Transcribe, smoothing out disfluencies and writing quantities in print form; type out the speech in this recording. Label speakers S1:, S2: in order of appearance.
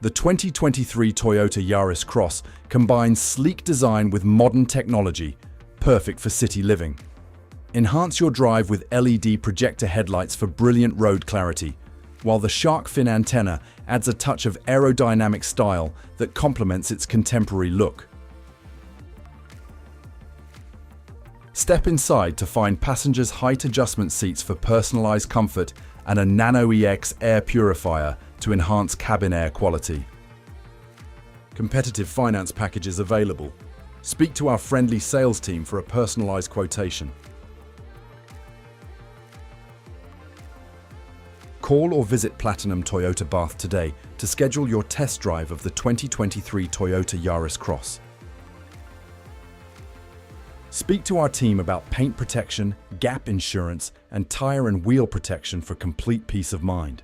S1: The 2023 Toyota Yaris Cross combines sleek design with modern technology, perfect for city living. Enhance your drive with LED projector headlights for brilliant road clarity, while the shark fin antenna adds a touch of aerodynamic style that complements its contemporary look. Step inside to find passengers' height adjustment seats for personalized comfort and a Nano EX air purifier to enhance cabin air quality. Competitive finance packages available. Speak to our friendly sales team for a personalized quotation. Call or visit Platinum Toyota Bath today to schedule your test drive of the 2023 Toyota Yaris Cross. Speak to our team about paint protection, gap insurance, and tire and wheel protection for complete peace of mind.